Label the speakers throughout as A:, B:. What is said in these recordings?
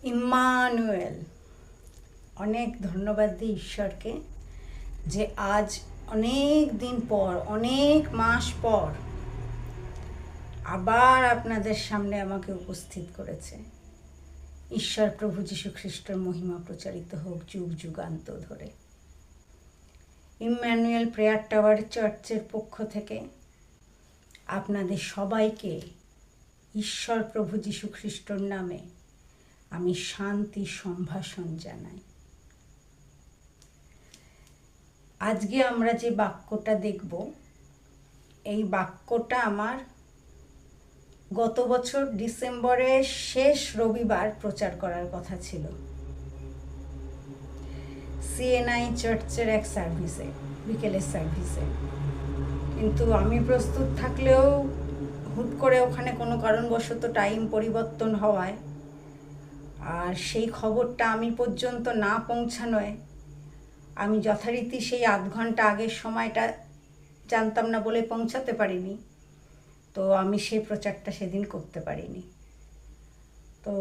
A: Emmanuel. অনেক ধন্যবাদ দিই ঈশ্বরকে যে আজ অনেক দিন পর, অনেক মাস পর আবার আপনাদের সামনে আমাকে উপস্থিত করেছে। ঈশ্বর প্রভু যীশু খ্রিস্টের মহিমা প্রচারিত হোক যুগ যুগান্ত ধরে। ইম্মানুয়েল প্রেয়ার টাওয়ার চার্চের পক্ষ থেকে আপনাদের সবাইকে ঈশ্বর প্রভু যীশু খ্রিস্টর নামে আমি শান্তি সম্ভাষণ জানাই। আজকে আমরা যে বাক্যটা দেখব, এই বাক্যটা আমার গত বছর ডিসেম্বরের শেষ রবিবার প্রচার করার কথা ছিল সিএনআই চার্চের এক সার্ভিসে, বিকেলের সার্ভিসে। কিন্তু আমি প্রস্তুত থাকলেও হুট করে ওখানে কোনো কারণবশত টাইম পরিবর্তন হওয়ায় আর সেই খবরটা আমি পর্যন্ত না পৌঁছানোয় আমি যথারীতি সেই আধ ঘন্টা আগের সময়টা জানতাম না বলে পৌঁছাতে পারিনি। তো আমি সেই প্রচারটা সেদিন করতে পারিনি। তো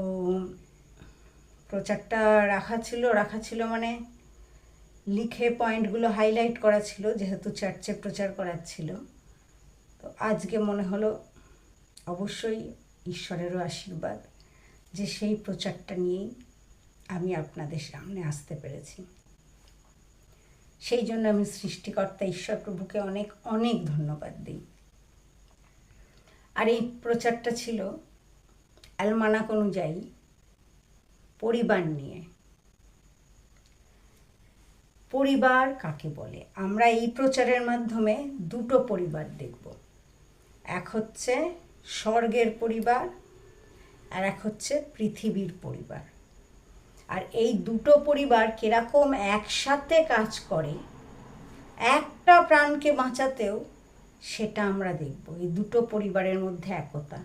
A: প্রচারটা রাখা ছিল মানে লিখে পয়েন্টগুলো হাইলাইট করা ছিল, যেহেতু চার্চে প্রচার করার ছিল। তো আজকে মনে হলো অবশ্যই ঈশ্বরেরও আশীর্বাদ যে সেই প্রচারটা নিয়েই আমি আপনাদের সামনে আসতে পেরেছি। সেই জন্য আমি সৃষ্টিকর্তা ঈশ্বর প্রভুকে অনেক অনেক ধন্যবাদ দিই। আর এই প্রচারটা ছিল অ্যালমানাক অনুযায়ী পরিবার নিয়ে। পরিবার কাকে বলে? আমরা এই প্রচারের মাধ্যমে দুটো পরিবার দেখব। এক হচ্ছে স্বর্গের পরিবার আর এক হচ্ছে পৃথিবীর পরিবার। আর এই দুটো পরিবার কিরকম একসাথে কাজ করে একটা প্রাণকে বাঁচাতেও, সেটা আমরা দেখব। এই দুটো পরিবারের মধ্যে একতা।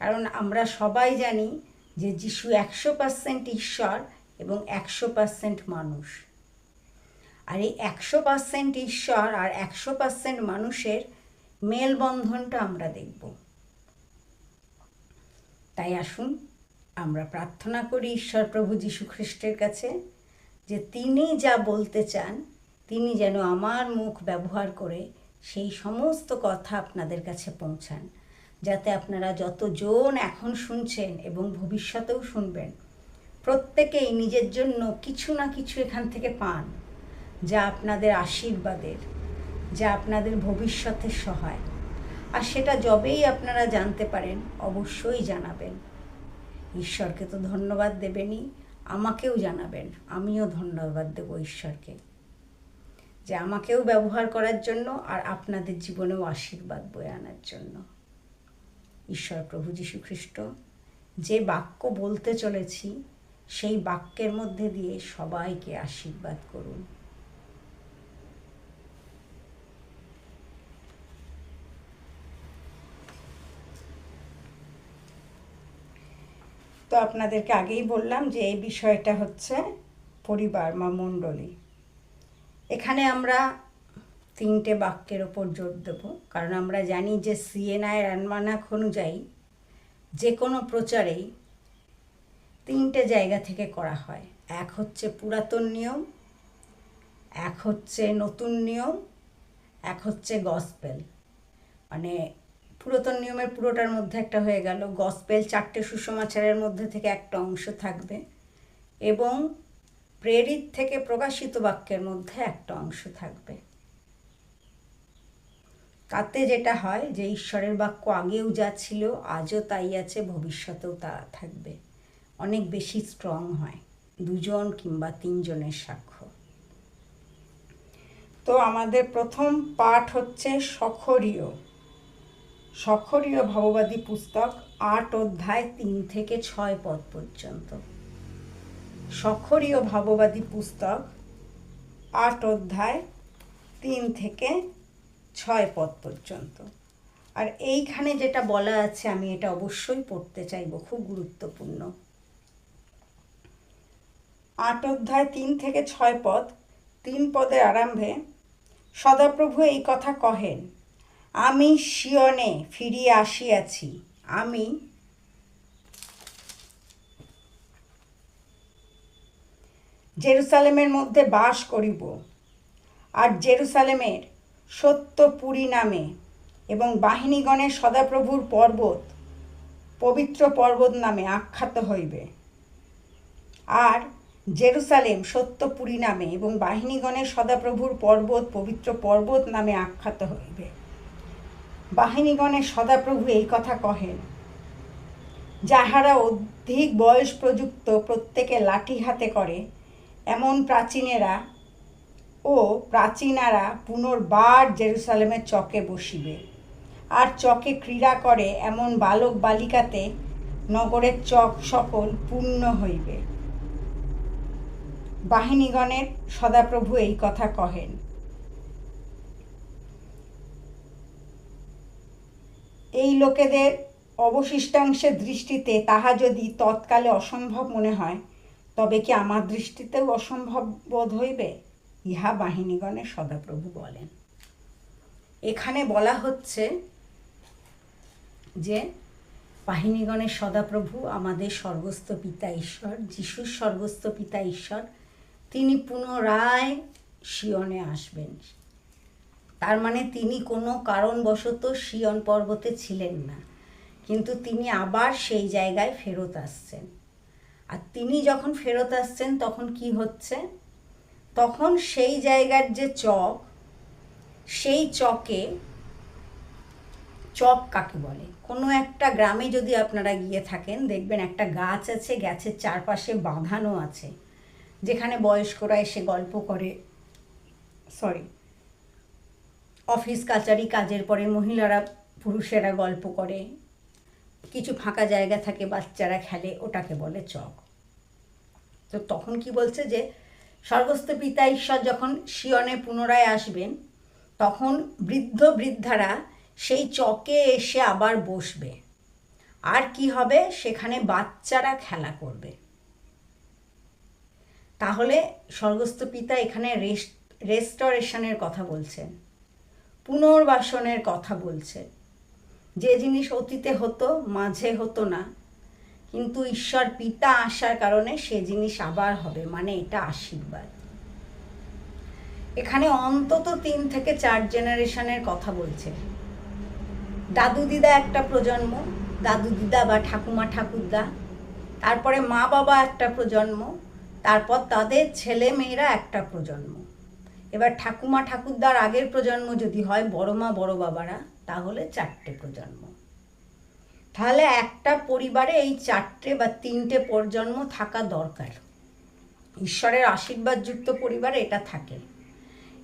A: কারণ আমরা সবাই জানি যে যিশু 100% ঈশ্বর এবং 100% মানুষ। আর এই 100% ঈশ্বর আর 100% মানুষের মেলবন্ধনটা আমরা দেখব। তাই আসুন আমরা প্রার্থনা করি ঈশ্বর প্রভু যীশু খ্রিস্টের কাছে যে তিনি যা বলতে চান তিনি যেন আমার মুখ ব্যবহার করে সেই সমস্ত কথা আপনাদের কাছে পৌঁছান, যাতে আপনারা যতজন এখন শুনছেন এবং ভবিষ্যতেও শুনবেন প্রত্যেকেই নিজের জন্য কিছু না কিছু এখান থেকে পান, যা আপনাদের আশীর্বাদের, যা আপনাদের ভবিষ্যতের সহায়। আর সেটা যবেই আপনারা জানতে পারেন অবশ্যই জানাবেন। ঈশ্বরকে তো ধন্যবাদ দেবেনই, আমাকেও জানাবেন। আমিও ধন্যবাদ দেব ঈশ্বরকে যে আমাকেও ব্যবহার করার জন্য আর আপনাদের জীবনেও আশীর্বাদ বয়ে আনার জন্য। ঈশ্বর প্রভু যীশু খ্রিস্ট যে বাক্য বলতে চলেছি সেই বাক্যের মধ্যে দিয়ে সবাইকে আশীর্বাদ করুন। তো আপনাদেরকে আগেই বললাম যে এই বিষয়টা হচ্ছে পরিবার বা মণ্ডলী। এখানে আমরা তিনটে বাক্যের ওপর জোর দেব, কারণ আমরা জানি যে সিএনআইয়ের অ্যালমানাক অনুযায়ী যে কোনো প্রচারেই তিনটে জায়গা থেকে করা হয়। এক হচ্ছে পুরাতন নিয়ম, এক হচ্ছে নতুন নিয়ম, এক হচ্ছে গসপেল। মানে পুরাতন নিয়মের পুরোটার মধ্যে একটা হয়ে গেল, গসপেল 4টে সুসমাচারের মধ্যে থেকে একটা অংশ থাকবে, এবং প্রেরিত থেকে প্রকাশিত বাক্যের মধ্যে একটা অংশ থাকবে। তাতে যেটা হয় যে ঈশ্বরের বাক্য আগেও যা ছিল আজও তাই আছে, ভবিষ্যতেও তা থাকবে। অনেক বেশি স্ট্রং হয় 2জন কিংবা 3জনের সাক্ষ্য। তো আমাদের প্রথম পাঠ হচ্ছে সখরীয় ভাববাদী পুস্তক 8 অধ্যায় 3 থেকে 6 পদ পর্যন্ত। সখরীয় ভাববাদী পুস্তক 8 অধ্যায় 3 থেকে 6 পদ পর্যন্ত। আর এইখানে যেটা বলা আছে আমি এটা অবশ্যই পড়তে চাইব, খুব গুরুত্বপূর্ণ। 8 অধ্যায় 3 থেকে 6 পদ। 3 পদের আরম্ভে সদাপ্রভু এই কথা কহেন, আমি সিয়নে ফিরিয়া আসিয়াছি, আমি জেরুসালেমের মধ্যে বাস করিব, আর জেরুসালেমের সত্যপুরী নামে এবং বাহিনীগণের সদাপ্রভুর পর্বত পবিত্র পর্বত নামে আখ্যাত হইবে। আর জেরুসালেম সত্যপুরী নামে এবং বাহিনীগণের সদাপ্রভুর পর্বত পবিত্র পর্বত নামে আখ্যাত হইবে। বাহিনীগণের সদাপ্রভু এই কথা কহেন, যাহারা অধিক বয়স প্রযুক্ত প্রত্যেকে লাঠি হাতে করে, এমন প্রাচীনারা পুনর্বার জেরুসালেমের চকে বসিবে। আর চকে ক্রীড়া করে এমন বালক বালিকাতে নগরের চক সকল পূর্ণ হইবে। বাহিনীগণের সদাপ্রভু এই কথা কহেন। এই লোকেদের অবশিষ্টাংশের দৃষ্টিতে তাহা যদি তৎকালে অসম্ভব মনে হয়, তবে কি আমার দৃষ্টিতেও অসম্ভব বোধ হইবে? ইহা বাহিনীগণের সদাপ্রভু বলেন। এখানে বলা হচ্ছে যে বাহিনীগণের সদাপ্রভু আমাদের স্বর্গস্থ পিতা ঈশ্বর, যিশুর স্বর্গস্থ পিতা ঈশ্বর, তিনি পুনরায় সিয়নে আসবেন। তার মানে তিনি কোনো কারণবশত সিয়ন পর্বতে ছিলেন না, কিন্তু তিনি আবার সেই জায়গায় ফেরত আসছেন। আর তিনি যখন ফেরত আসছেন তখন কি হচ্ছে? তখন সেই জায়গার যে চক, সেই চক কাকে বলে? কোনো একটা গ্রামে যদি আপনারা গিয়ে থাকেন, দেখবেন একটা গাছ আছে, গাছের চারপাশে বাঁধানো আছে, যেখানে বয়স্করা এসে গল্প করে, অফিস কাচারি কাজের পরে মহিলারা পুরুষেরা গল্প করে, কিছু ফাঁকা জায়গা থাকে, বাচ্চারা খেলে, ওটাকে বলে চক। তো তখন কি বলছে যে স্বর্গস্থ পিতা ঈশ্বর যখন সিয়নে পুনরায় আসবেন, তখন বৃদ্ধ বৃদ্ধারা সেই চকে এসে আবার বসবে। আর কি হবে? সেখানে বাচ্চারা খেলা করবে। তাহলে স্বর্গস্থ পিতা এখানে রেস্টোরেশনের কথা বলছেন, পুনর্বাসনের কথা বলছেন। যে জিনিস অতীতে হতো, মাঝে হতো না, কিন্তু ঈশ্বর পিতা আসার কারণে সে জিনিস আবার হবে, মানে এটা আশীর্বাদ। এখানে অন্তত 3 থেকে 4 জেনারেশনের কথা বলছে। দাদু দিদা একটা প্রজন্ম, দাদু দিদা বা ঠাকুমা ঠাকুরদা, তারপরে মা বাবা একটা প্রজন্ম, তারপর তাদের ছেলে মেয়েরা একটা প্রজন্ম। এবার ঠাকুমা ঠাকুরদার আগের প্রজন্ম যদি হয় বড় মা বড় বাবারা, তাহলে 4টে প্রজন্ম। তাহলে একটা পরিবারে এই 4টে বা 3টে প্রজন্ম থাকা দরকার। ঈশ্বরের আশীর্বাদযুক্ত পরিবারে এটা থাকে।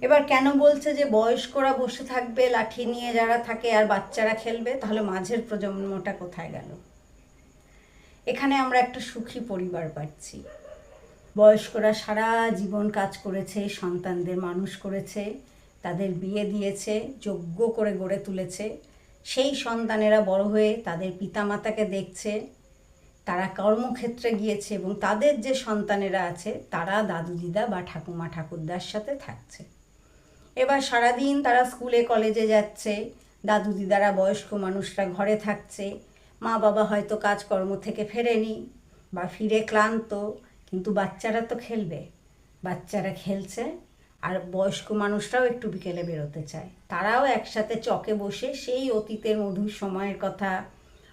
A: এবার কেন বলছে যে বয়স্করা বসে থাকবে লাঠি নিয়ে যারা থাকে, আর বাচ্চারা খেলবে? তাহলে মাঝের প্রজন্মটা কোথায় গেল? এখানে আমরা একটা সুখী পরিবার পাচ্ছি। বয়স্করা সারা জীবন কাজ করেছে, সন্তানদের মানুষ করেছে, তাদের বিয়ে দিয়েছে, যোগ্য করে গড়ে তুলেছে। সেই সন্তানেরা বড় হয়ে তাদের পিতামাতাকে দেখছে, তারা কর্মক্ষেত্রে গিয়েছে, এবং তাদের যে সন্তানেরা আছে তারা দাদু দিদা বা ঠাকুমা ঠাকুরদার সাথে থাকছে। এবার সারাদিন তারা স্কুলে কলেজে যাচ্ছে, দাদু দিদারা বয়স্ক মানুষরা ঘরে থাকছে, মা বাবা হয়তো কাজকর্ম থেকে ফেরেনি বা ফিরে ক্লান্ত, কিন্তু বাচ্চারা তো খেলবে, বাচ্চারা খেলছে, আর বয়স্ক মানুষরাও একটু বিকেলে বেরোতে চায়। তারাও একসাথে চকে বসে সেই অতীতের মধুর সময়ের কথা,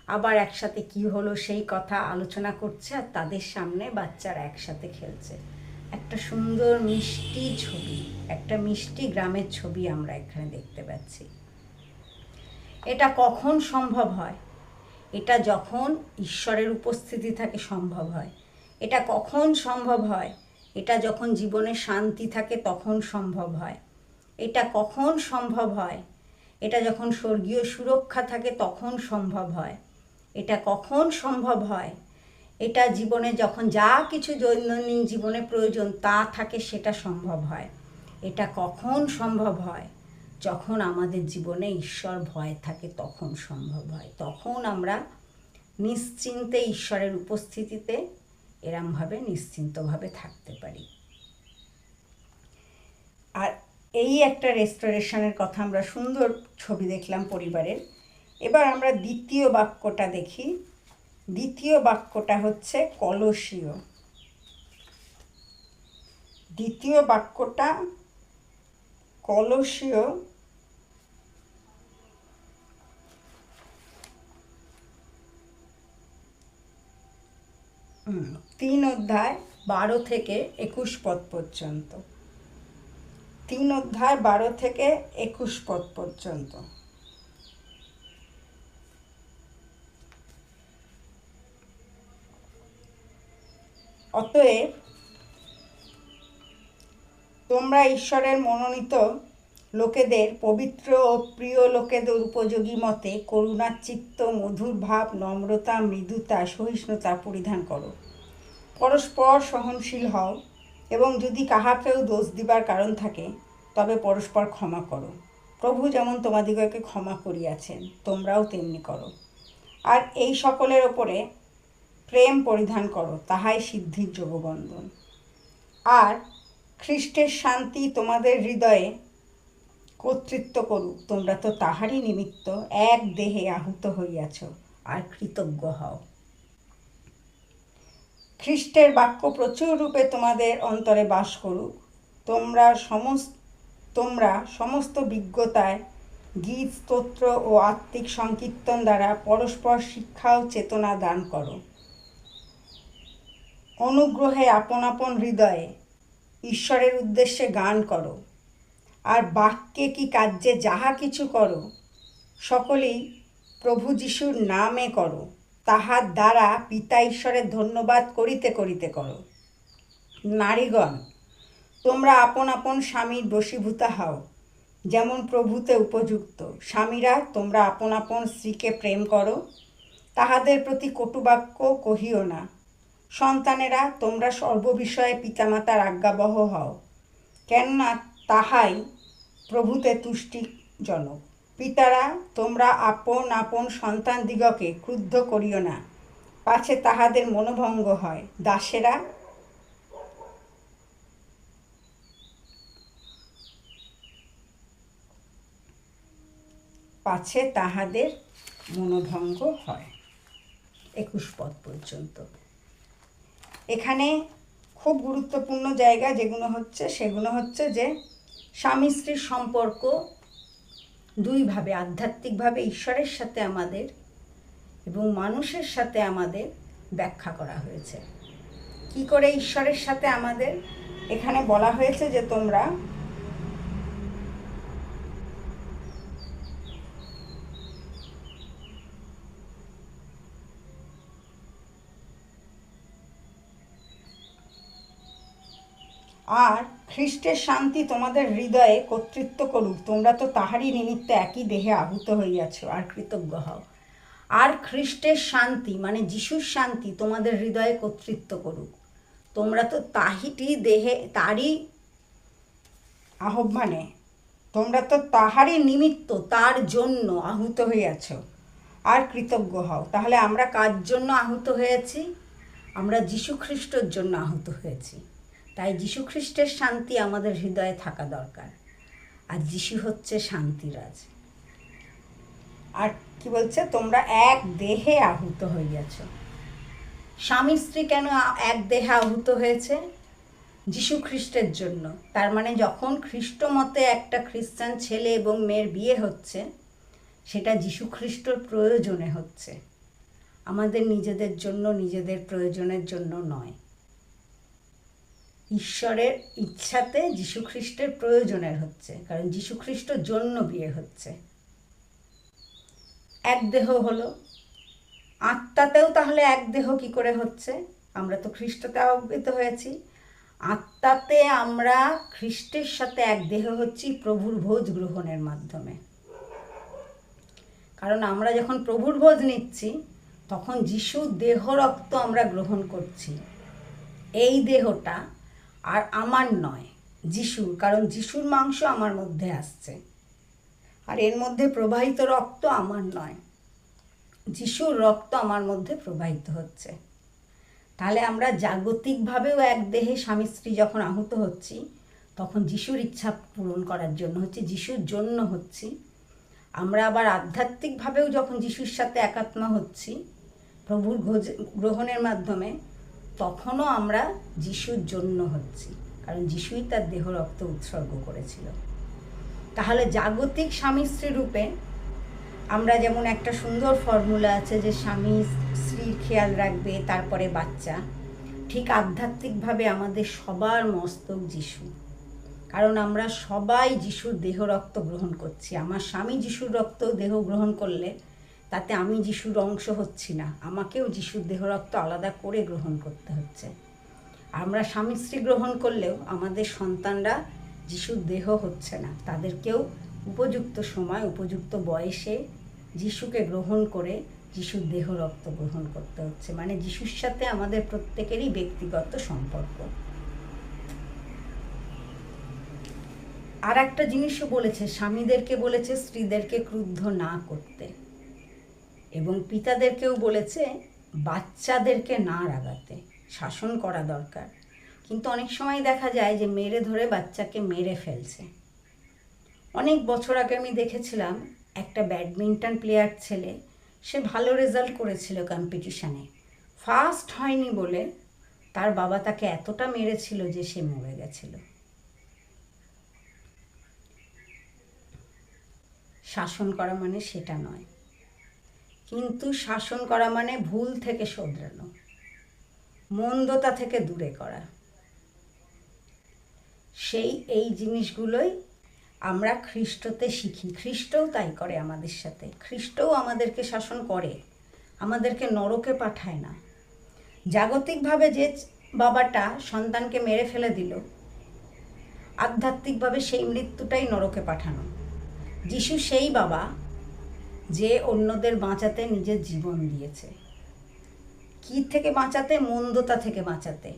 A: আবার একসাথে কি হলো সেই কথা আলোচনা করছে, আর তাদের সামনে বাচ্চারা একসাথে খেলছে। একটা সুন্দর মিষ্টি ছবি, একটা মিষ্টি গ্রামের ছবি আমরা এখানে দেখতে পাচ্ছি। এটা কখন সম্ভব হয়? এটা যখন ঈশ্বরের উপস্থিতি থাকে সম্ভব হয়। এটা কখন সম্ভব হয়? এটা যখন জীবনে শান্তি থাকে তখন সম্ভব হয়। এটা কখন সম্ভব হয়? এটা যখন স্বর্গীয় সুরক্ষা থাকে তখন সম্ভব হয়। এটা কখন সম্ভব হয়? এটা জীবনে যখন যা কিছু দৈনন্দিন জীবনে প্রয়োজন তা থাকে, সেটা সম্ভব হয়। এটা কখন সম্ভব হয়? যখন আমাদের জীবনে ঈশ্বর ভয় থাকে তখন সম্ভব হয়। তখন আমরা নিশ্চিন্তে ঈশ্বরের উপস্থিতিতে এরমভাবে নিশ্চিন্তভাবে থাকতে পারি। আর এই একটা রেস্টোরেশনের কথা, আমরা সুন্দর ছবি দেখলাম পরিবারের। এবার আমরা দ্বিতীয় বাক্যটা দেখি। দ্বিতীয় বাক্যটা হচ্ছে কলসীয়। দ্বিতীয় বাক্যটা কলসীয় 3 অধ্যায় 12 থেকে 21 পদ পর্যন্ত। 3 অধ্যায় 12 থেকে 21 পদ পর্যন্ত। অতএব তোমরা ঈশ্বরের মনোনীত লোকেদের পবিত্র ও প্রিয় লোকেদের উপযোগী মতে করুণাচিত্ত, মধুর ভাব, নম্রতা, মৃদুতা, সহিষ্ণুতা পরিধান করো। পরস্পর সহনশীল হও, এবং যদি কাহাকেও দোষ দিবার কারণ থাকে তবে পরস্পর ক্ষমা করো। প্রভু যেমন তোমাদিগকে ক্ষমা করিয়াছেন, তোমরাও তেমনি করো। আর এই সকলের ওপরে প্রেম পরিধান করো, তাহাই সিদ্ধির যোগবন্ধন। আর খ্রিস্টের শান্তি তোমাদের হৃদয়ে কর্তৃত্ব করুক। তোমরা তো তাহারই নিমিত্ত এক দেহে আহুত হইয়াছ, আর কৃতজ্ঞ হও। খ্রিস্টের বাক্য প্রচুর রূপে তোমাদের অন্তরে বাস করুক। তোমরা সমস্ত বিজ্ঞতায় গীত, স্তোত্র ও আত্মিক সংকীর্তন দ্বারা পরস্পর শিক্ষা ও চেতনা দান করো। অনুগ্রহে আপন আপন হৃদয়ে ঈশ্বরের উদ্দেশ্যে গান করো। আর বাক্যে কি কার্যে যাহা কিছু করো, সকলেই প্রভু যিশুর নামে করো, তাহার দ্বারা পিতা ঈশ্বরের ধন্যবাদ করিতে করিতে করো। নারীগণ, তোমরা আপন আপন স্বামীর বশীভূতা হও, যেমন প্রভুতে উপযুক্ত। স্বামীরা, তোমরা আপন আপন স্ত্রীকে প্রেম করো, তাহাদের প্রতি কটুবাক্য কহিও না। সন্তানেরা, তোমরা সর্ববিষয়ে পিতামাতার আজ্ঞাবহ হও, কেননা তাহাই প্রভুতে তুষ্টিজনক। পিতারা, তোমরা আপন আপন সন্তানদিগকে ক্রুদ্ধ করিও না, পাছে তাহাদের মনোভঙ্গ হয়। দাসেরা, পাছে তাহাদের মনোভঙ্গ হয়। 21 পদ পর্যন্ত। এখানে খুব গুরুত্বপূর্ণ জায়গা সেগুলো হচ্ছে যে স্বামী স্ত্রীর সম্পর্ক দুইভাবে, আধ্যাত্মিকভাবে ঈশ্বরের সাথে আমাদের এবং মানুষের সাথে আমাদের ব্যাখ্যা করা হয়েছে। কি করে ঈশ্বরের সাথে আমাদের? এখানে বলা হয়েছে যে তোমরা আর খ্রিস্টের শান্তি তোমাদের হৃদয়ে কর্তৃত্ব করুক। তোমরা তো তাহারই নিমিত্ত একই দেহে আহুত হইয়াছ, আর কৃতজ্ঞ হও। আর খ্রিস্টের শান্তি মানে যিশুর শান্তি তোমাদের হৃদয়ে কর্তৃত্ব করুক। তোমরা তো তারই আহ্বানে, তোমরা তো তাহারই নিমিত্ত, তার জন্য আহুত হইয়াছ, আর কৃতজ্ঞ হও। তাহলে আমরা কার জন্য আহুত হয়েছি? আমরা যিশু খ্রিস্টের জন্য আহুত হয়েছি। তাই যিশু খ্রিস্টের শান্তি আমাদের হৃদয়ে থাকা দরকার। আর যিশু হচ্ছে শান্তিরাজ। আর কি বলছে? তোমরা এক দেহে আহুত হইয়াছ। স্বামী স্ত্রী কেন এক দেহে আহুত হয়েছে? যিশু খ্রিস্টের জন্য। তার মানে যখন খ্রিস্ট মতে একটা খ্রিস্টান ছেলে এবং মেয়ের বিয়ে হচ্ছে, সেটা যিশু খ্রিস্টর প্রয়োজনে হচ্ছে, আমাদের নিজেদের জন্য, নিজেদের প্রয়োজনের জন্য নয়। ঈশ্বরের ইচ্ছাতে যিশু খ্রিস্টের প্রয়োজনের হচ্ছে, কারণ যিশু খ্রিস্টর জন্য বিয়ে হচ্ছে। এক দেহ হলো। আত্মাতেও তাহলে এক দেহ কি করে হচ্ছে? আমরা তো খ্রিস্টতে আবৃত হয়েছি। আত্মাতে আমরা খ্রিস্টের সাথে এক দেহ হচ্ছি প্রভুর ভোজ গ্রহণের মাধ্যমে। কারণ আমরা যখন প্রভুর ভোজ নিচ্ছি, তখন যিশুর দেহ রক্ত আমরা গ্রহণ করছি। এই দেহটা আর আমার নয়, যিশুর। কারণ যিশুর মাংস আমার মধ্যে আসছে, আর এর মধ্যে প্রবাহিত রক্ত আমার নয়, যিশুর রক্ত আমার মধ্যে প্রবাহিত হচ্ছে। তাহলে আমরা জাগতিকভাবেও এক দেহে স্বামী স্ত্রী যখন আহুত হচ্ছি, তখন যিশুর ইচ্ছা পূরণ করার জন্য হচ্ছে, যিশুর জন্য হচ্ছি। আমরা আবার আধ্যাত্মিকভাবেও যখন যিশুর সাথে একাত্মা হচ্ছি প্রভুর গ্রহণের মাধ্যমে, তখনও আমরা যিশুর জন্য হচ্ছি। কারণ যিশুই তার দেহ রক্ত উৎসর্গ করেছিল। তাহলে জাগতিক স্বামী স্ত্রী রূপে আমরা যেমন একটা সুন্দর ফর্মুলা আছে যে স্বামী স্ত্রীর খেয়াল রাখবে, তারপরে বাচ্চা, ঠিক আধ্যাত্মিকভাবে আমাদের সবার মস্তক যিশু। কারণ আমরা সবাই যিশুর দেহ রক্ত গ্রহণ করছি। আমার স্বামী যিশুর রক্ত দেহ গ্রহণ করলে তাতে আমি যিশুর অংশ হচ্ছি না, আমাকেও যিশুর দেহ রক্ত আলাদা করে গ্রহণ করতে হচ্ছে। আমরা স্বামী স্ত্রী গ্রহণ করলেও আমাদের সন্তানরা যিশুর দেহ হচ্ছে না, তাদেরকেও উপযুক্ত সময় উপযুক্ত বয়সে যিশুকে গ্রহণ করে যিশুর দেহ রক্ত গ্রহণ করতে হচ্ছে। মানে যিশুর সাথে আমাদের প্রত্যেকেরই ব্যক্তিগত সম্পর্ক। আর একটা জিনিসও বলেছে, স্বামীদেরকে বলেছে স্ত্রীদেরকে ক্রুদ্ধ না করতে, এবং পিতাদেরকেও বলেছে বাচ্চাদেরকে না রাগাতে, শাসন করা দরকার। কিন্তু অনেক সময় দেখা যায় যে মেরে ধরে বাচ্চাকে মেরে ফেলছে। অনেক বছর আগে আমি দেখেছিলাম একটা ব্যাডমিন্টন প্লেয়ার ছেলে, সে ভালো রেজাল্ট করেছিল কম্পিটিশানে, ফার্স্ট হয়নি বলে তার বাবা তাকে এতটা মেরেছিল যে সে মরে গেছিল। শাসন করা মানে সেটা নয়, কিন্তু শাসন করা মানে ভুল থেকে শোধরানো, মন্দতা থেকে দূরে করা। এই জিনিসগুলোই আমরা খ্রিস্টতে শিখি। খ্রিস্টও তাই করে আমাদের সাথে। খ্রিস্টও আমাদেরকে শাসন করে, আমাদেরকে নরকে পাঠায় না। জাগতিকভাবে যে বাবাটা সন্তানকে মেরে ফেলে দিল, আধ্যাত্মিকভাবে সেই মৃত্যুটাই নরকে পাঠানো। যিশু সেই বাবা যে অন্যদের বাঁচাতে নিজের জীবন দিয়েছে। কি থেকে বাঁচাতে? মন্দতা থেকে বাঁচাতে,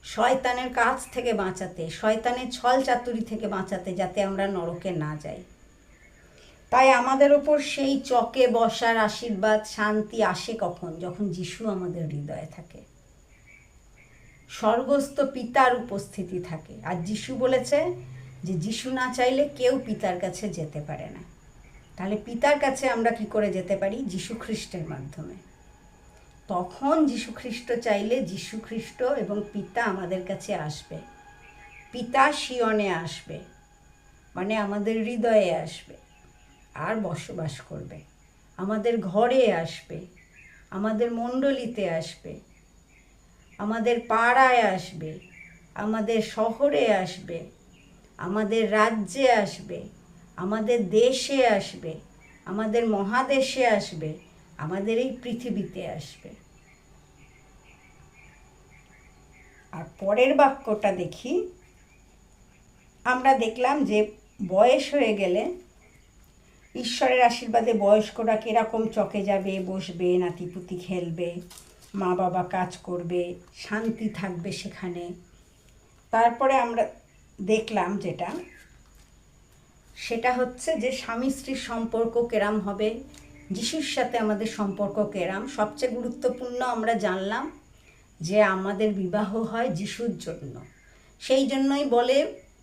A: শয়তানের কাছ থেকে বাঁচাতে, শয়তানের ছল চাতুরি থেকে বাঁচাতে, যাতে আমরা নরকে না যাই। তাই আমাদের ওপর সেই চকে বসার আশীর্বাদ, শান্তি আসে কখন? যখন যিশু আমাদের হৃদয়ে থাকে, স্বর্গস্থ পিতার উপস্থিতি থাকে। আর যিশু বলেছে যে যিশু না চাইলে কেউ পিতার কাছে যেতে পারে না। তাহলে পিতার কাছে আমরা কি করে যেতে পারি? যিশু খ্রিস্টের মাধ্যমে। তখন যিশু খ্রিস্ট চাইলে যিশু খ্রিস্ট এবং পিতা আমাদের কাছে আসবে। পিতা সিয়নে আসবে, মানে আমাদের হৃদয়ে আসবে আর বসবাস করবে, আমাদের ঘরে আসবে, আমাদের মণ্ডলীতে আসবে, আমাদের পাড়ায় আসবে, আমাদের শহরে আসবে, আমাদের রাজ্যে আসবে, আমাদের দেশে আসবে, আমাদের মহাদেশে আসবে, আমাদের এই পৃথিবীতে আসবে। আর পরের বাক্যটা দেখি, আমরা দেখলাম যে বয়স হয়ে গেলে ঈশ্বরের আশীর্বাদে বয়স্করা কিরকম চকে যাবে, বসবে, নাতিপুতি খেলবে, মা বাবা কাজ করবে, শান্তি থাকবে সেখানে। তারপরে আমরা দেখলাম সেটা হচ্ছে যে স্বামী স্ত্রীর সম্পর্ক কেরাম হবে, যিশুর সাথে আমাদের সম্পর্ক কেরাম। সবচেয়ে গুরুত্বপূর্ণ আমরা জানলাম যে আমাদের বিবাহ হয় যিশুর জন্য। সেই জন্যই বলে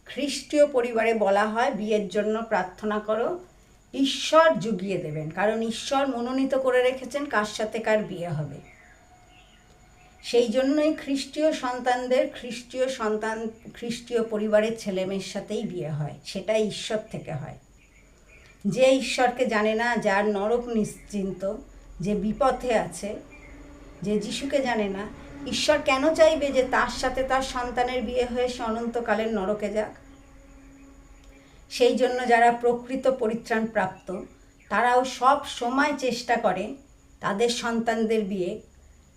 A: খ্রিস্টীয় পরিবারে বলা হয় বিয়ের জন্য প্রার্থনা করো, ঈশ্বর জুগিয়ে দেবেন। কারণ ঈশ্বর মনোনীত করে রেখেছেন কার সাথে কার বিয়ে হবে। সেই জন্যই খ্রিস্টীয় পরিবারের ছেলেমেয়ের সাথেই বিয়ে হয়, সেটা ঈশ্বর থেকে হয়। যে ঈশ্বরকে জানে না, যার নরক নিশ্চিন্ত, যে বিপথে আছে, যে যিশুকে জানে না, ঈশ্বর কেন চাইবে যে তার সাথে তার সন্তানের বিয়ে হয়ে সে অনন্তকালের নরকে যাক? সেই জন্য যারা প্রকৃত পরিত্রাণ প্রাপ্ত তারাও সব সময় চেষ্টা করে তাদের সন্তানদের বিয়ে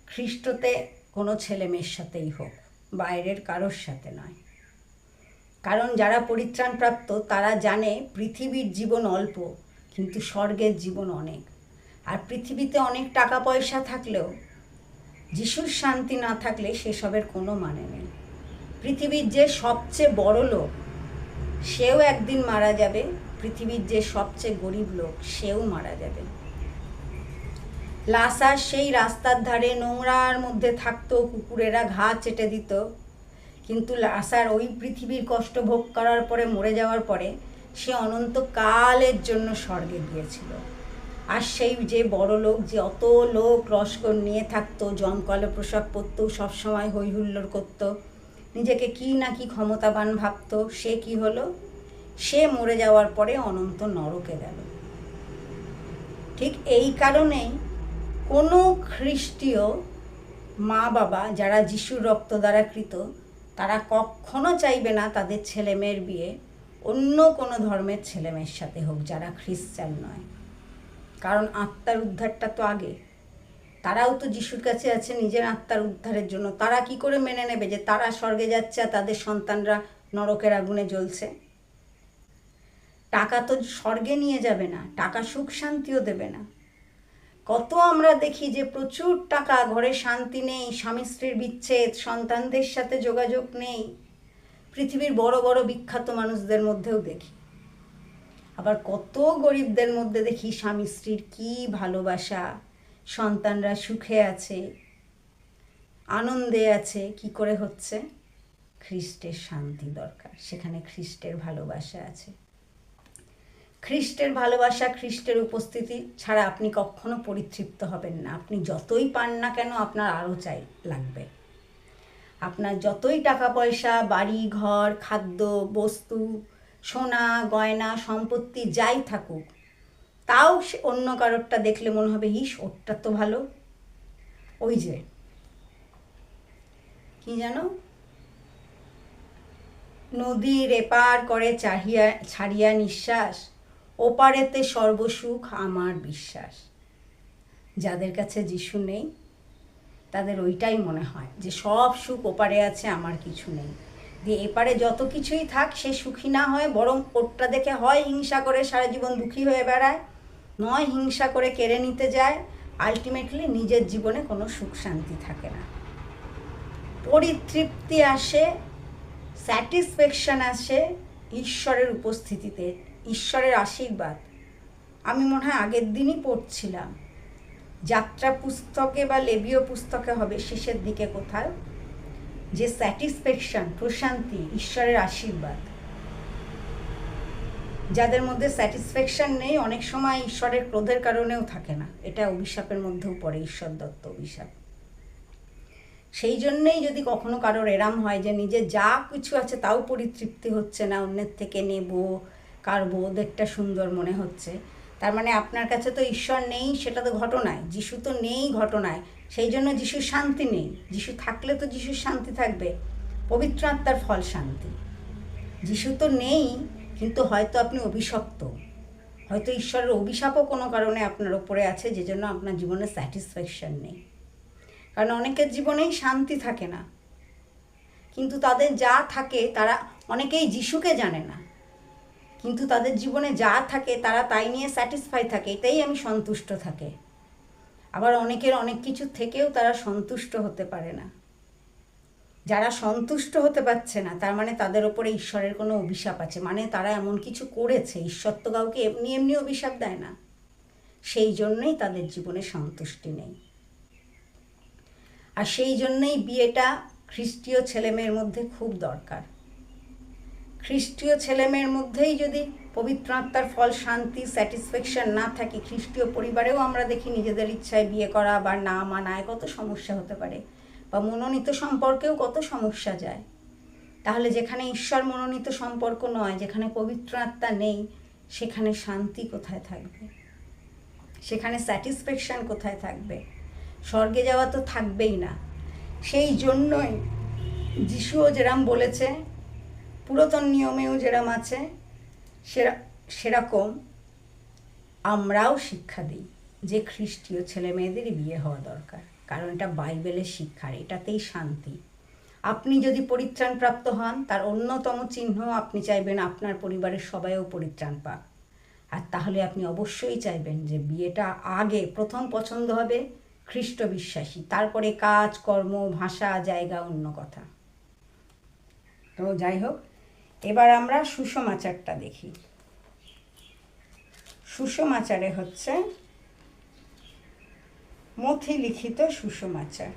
A: খ্রিস্টতে কোনো ছেলে মেয়ের সাথেই হোক, বাইরের কারোর সাথে নয়। কারণ যারা পরিত্রাণ প্রাপ্ত তারা জানে পৃথিবীর জীবন অল্প, কিন্তু স্বর্গের জীবন অনেক। আর পৃথিবীতে অনেক টাকা পয়সা থাকলেও যিশুর শান্তি না থাকলে সেসবের কোনো মানে নেই। পৃথিবীর যে সবচেয়ে বড় লোক সেও একদিন মারা যাবে, পৃথিবীর যে সবচেয়ে গরিব লোক সেও মারা যাবে। লাসার সেই রাস্তার ধারে নোংরার মধ্যে থাকতো, কুকুরেরা ঘা চেটে দিত, কিন্তু লাসার ওই পৃথিবীর কষ্ট ভোগ করার পরে, মরে যাওয়ার পরে সে অনন্তকালের জন্য স্বর্গে গিয়েছিল। আর সেই যে বড় লোক, যে অত লোক রসকর নিয়ে থাকতো, জমকালো পোশাক পরতো, সবসময় হই হুল্লোড় করতো, নিজেকে কি না কি ক্ষমতাবান ভাবত, সে কি হলো? সে মরে যাওয়ার পরে অনন্ত নরকে গেল। ঠিক এই কারণেই কোনো খ্রিস্টীয় মা বাবা যারা যিশুর রক্ত দ্বারা কৃত, তারা কখনো চাইবে না তাদের ছেলেমেয়ের বিয়ে অন্য কোনো ধর্মের ছেলেমেয়ের সাথে হোক যারা খ্রিস্টান নয়। কারণ আত্মার উদ্ধারটা তো আগে। তারাও তো যিশুর কাছে আছে নিজের আত্মার উদ্ধারের জন্য। তারা কি করে মেনে নেবে যে তারা স্বর্গে যাচ্ছে আর তাদের সন্তানরা নরকের আগুনে জ্বলছে? টাকা তো স্বর্গে নিয়ে যাবে না, টাকা সুখ শান্তিও দেবে না। কত আমরা দেখি যে প্রচুর টাকা, ঘরে শান্তি নেই, স্বামী স্ত্রীর বিচ্ছেদ, সন্তানদের সাথে যোগাযোগ নেই। পৃথিবীর বড় বড় বিখ্যাত মানুষদের মধ্যেও দেখি। আবার কত গরিবদের মধ্যে দেখি স্বামী স্ত্রীর কী ভালোবাসা, সন্তানরা সুখে আছে, আনন্দে আছে। কি করে হচ্ছে? খ্রিস্টের শান্তি দরকার, সেখানে খ্রিস্টের ভালোবাসা আছে। খ্রিস্টের ভালোবাসা, খ্রিস্টের উপস্থিতি ছাড়া আপনি কখনো পরিতৃপ্ত হবেন না। আপনি যতই পান না কেন আপনার আরও লাগবে। আপনার যতই টাকা পয়সা, বাড়ি ঘর, খাদ্য বস্তু, সোনা গয়না সম্পত্তি যাই থাকুক, তাও অন্য কারোরটা দেখলে মনে হবে ইস ওরটা তো ভালো। ওই যে কি জানো, নদীর এপার করে ছাড়িয়া নিঃশ্বাস, ওপারেতে সর্বসুখ আমার বিশ্বাস। যাদের কাছে যিশু নেই তাদের ওইটাই মনে হয় যে সব সুখ ওপারে আছে, আমার কিছু নেই। দিয়ে এপারে যত কিছুই থাক সে সুখী না হয়, বরং ওরটা দেখে হয় হিংসা করে সারা জীবন দুঃখী হয়ে বেড়ায়, নয় হিংসা করে কেড়ে নিতে যায়। আলটিমেটলি নিজের জীবনে কোনো সুখ শান্তি থাকে না। পরিতৃপ্তি আসে, স্যাটিসফ্যাকশন আসে ঈশ্বরের উপস্থিতিতে, ঈশ্বরের আশীর্বাদ। আমি মনে হয় আগের দিনই পড়ছিলাম, যাত্রা পুস্তকে বা লেবীয় পুস্তকে হবে শেষের দিকে কোথাও, যে স্যাটিসফ্যাকশন, প্রশান্তি ঈশ্বরের আশীর্বাদ। যাদের মধ্যে স্যাটিসফ্যাকশন নেই অনেক সময় ঈশ্বরের ক্রোধের কারণেও থাকে না। এটা অভিশাপের মধ্যেও পড়ে, ঈশ্বর দত্ত অভিশাপ। সেই জন্যেই যদি কখনো কারোর এরাম হয় যে নিজে যা কিছু আছে তাও পরিতৃপ্তি হচ্ছে না, অন্যের থেকে নেব, কারবো, ওদেরটা সুন্দর মনে হচ্ছে, তার মানে আপনার কাছে তো ঈশ্বর নেই, সেটা তো ঘটনায়। যিশু তো নেই ঘটনায়, সেই জন্য যিশুর শান্তি নেই। যিশু থাকলে তো যিশুর শান্তি থাকবে, পবিত্র আত্মার ফল শান্তি। যিশু তো নেই, কিন্তু হয়তো আপনি অভিশপ্ত, হয়তো ঈশ্বরের অভিশাপও কোনো কারণে আপনার ওপরে আছে, যে জন্য আপনার জীবনে স্যাটিসফ্যাকশন নেই। কারণ অনেকের জীবনেই শান্তি থাকে না, কিন্তু তাদের যা থাকে, তারা অনেকেই যিশুকে জানে না, কিন্তু তাদের জীবনে যা থাকে তারা তাই নিয়ে স্যাটিসফাই থাকে, এটাই আমি সন্তুষ্ট থাকে। আবার অনেকের অনেক কিছু থেকেও তারা সন্তুষ্ট হতে পারে না। যারা সন্তুষ্ট হতে পারছে না তার মানে তাদের ওপরে ঈশ্বরের কোনো অভিশাপ আছে, মানে তারা এমন কিছু করেছে। ঈশ্বর তো কাউকে এমনি এমনি অভিশাপ দেয় না, সেই জন্যই তাদের জীবনে সন্তুষ্টি নেই। আর সেই জন্যই বিয়েটা খ্রিস্টীয় ছেলেমেয়ের মধ্যে খুব দরকার। খ্রিস্টীয় ছেলেমেয়ের মধ্যেই যদি পবিত্র আত্মার ফল শান্তি, স্যাটিসফ্যাকশন না থাকে, খ্রিস্টীয় পরিবারেও আমরা দেখি নিজেদের ইচ্ছায় বিয়ে করা বা না মানায় কত সমস্যা হতে পারে, বা মনোনীত সম্পর্কেও কত সমস্যা যায়। তাহলে যেখানে ঈশ্বর মনোনীত সম্পর্ক নয়, যেখানে পবিত্র আত্মা নেই, সেখানে শান্তি কোথায় থাকবে? সেখানে স্যাটিসফ্যাকশন কোথায় থাকবে? স্বর্গে যাওয়া তো থাকবেই না। সেই জন্যই যিশুও যেরম বলেছে, পুরাতন নিয়মেও যেরম আছে, সেরকম আমরাও শিক্ষা দিই যে খ্রিস্টীয় ছেলে মেয়েদেরই বিয়ে হওয়া দরকার। কারণ এটা বাইবেলের শিক্ষা, এটাতেই শান্তি। আপনি যদি পরিত্রাণপ্রাপ্ত হন, তার অন্যতম চিহ্ন আপনি চাইবেন আপনার পরিবারের সবাইও পরিত্রাণ পাক। আর তাহলে আপনি অবশ্যই চাইবেন যে বিয়েটা আগে প্রথম পছন্দ হবে খ্রিস্ট বিশ্বাসী, তারপরে কাজ কর্ম ভাষা জায়গা অন্য কথা। তো যাই হোক, এবার আমরা সুষমাচারটা দেখি। সুষমাচারে হচ্ছে মথি লিখিত সুষমাচার,